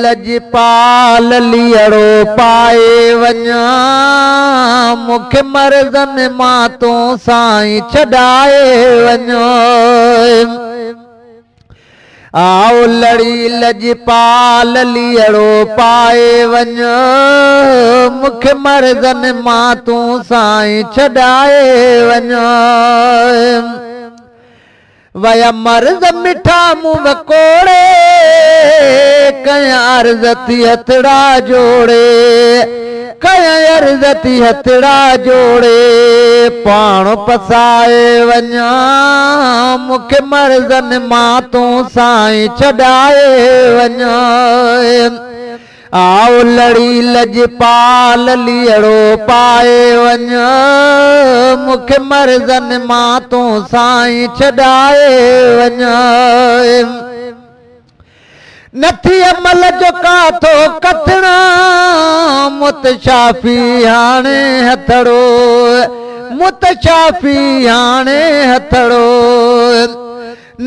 लजपाल लियड़ो पाए वञा मूंखे मर्ज़नि मां तूं साईं छॾाए वञो आओ लड़ी लजपाल लियड़ो पाए वञो मूंखे मर्ज़नि मां तूं साईं छॾाए वञो वया मर्ज़ मिठा मुंह वकोड़े कया अर्ज़ थी हथड़ा जोड़े कया अर्ज़ थी हथड़ा जोड़े पाण पसाए वञा मूंखे मर्ज़नि मां तूं साईं छॾाए वञा आओ लड़ी लजपाल लियड़ो पाए वञा मूंखे मर्ज़नि मां तूं साईं छॾाए वञा नथी अमल जो काथो कथणा मुतशाफ़ी हाणे हथड़ो मुतशाफ़ी हाणे हथड़ो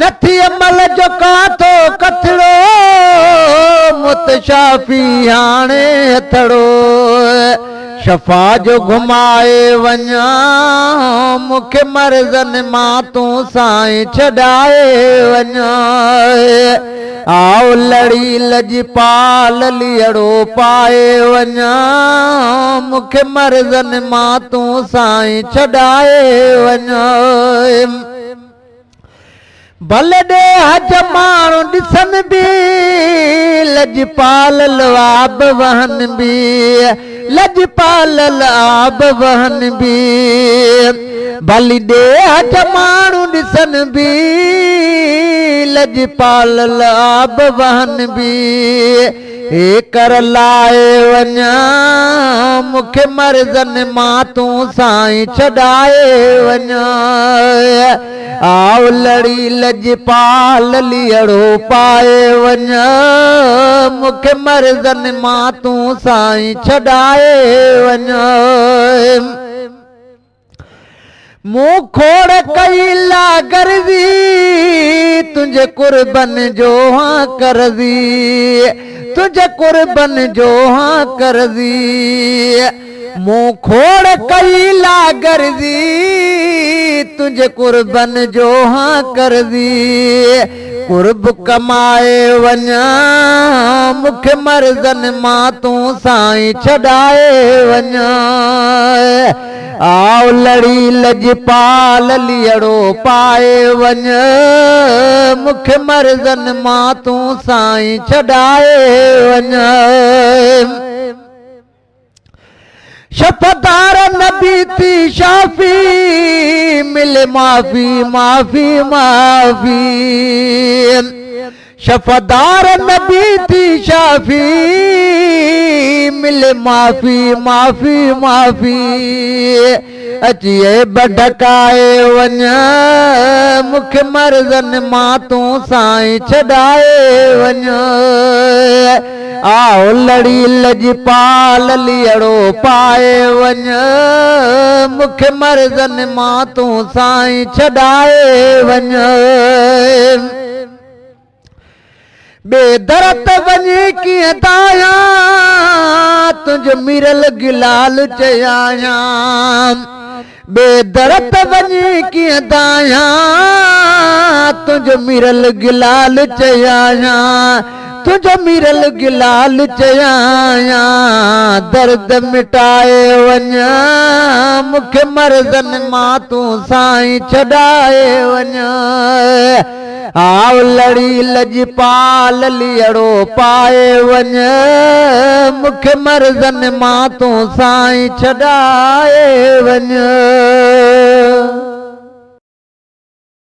नथी अमल जो काथो कथड़ो मुतशाफ़ी हाणे हथड़ो शफ़ा जो घुमाए वञा मूंखे मर्ज़नि मां तूं साईं छॾाए वञा आओ लड़ी लजपाल लियड़ो पाए वञा मूंखे मर्ज़नि मां तूं साईं छॾाए वञा भले ॾे हज माण्हू ॾिसनि बि लजपाल लवाब वहन बि लजपाल लवाब वहन बि भली ॾे हज माण्हू ॾिसनि बि लजपाल लवाब वहन बि हे कर लाए वञा मूंखे मर्ज़नि मां तूं साईं छॾाए वञा आओ लड़ी लजपाल लियड़ो पाए वञा मूंखे मर्ज़नि मां तूं साईं छॾाए वञा मूं खोड़ कई लागरदी तुंहिंजे कुर्बन जो हाँ करदी तुंहिंजे कुर्बन जो हाँ करदी मूं खोड़ कई लागरदी तुंहिंजे कुर्बन जो हाँ करदी कुर्ब कमाए वञा मूंखे मर्ज़नि मां तूं साईं छॾाए वञा आओ लड़ी लजपाल लियड़ो पाए वञा मूंखे मर्ज़नि मां तूं साईं छॾाए वञा शफ़दार नबी थी शाफ़ी मिले माफ़ी माफ़ी माफ़ी शफ़दार नबी थी शाफ़ी मिले माफ़ी माफ़ी माफ़ी अचिए बढकाए वञा मूंखे मर्ज़नि मां तूं साईं छॾाए वञा आओ लड़ी लजपाल लियड़ो पाए वञा मूंखे मर्ज़नि मां तूं साईं छॾाए वञा बेदरत वञी कीअं ताया तुंहिंजो मिरल गिलाल चयाया बेदरत वञी कीअं ताया तुंहिंजो मिरल गिलाल चयाया तुंहिंजो मिरल गिलाल चयाया दर्द मिटाए वञा मूंखे मर्ज़नि मां तूं साईं छॾाए वञा आओ लड़ी लजपाल लियड़ो पाए वञा मूंखे मर्ज़नि मां तूं साईं छॾाए वञा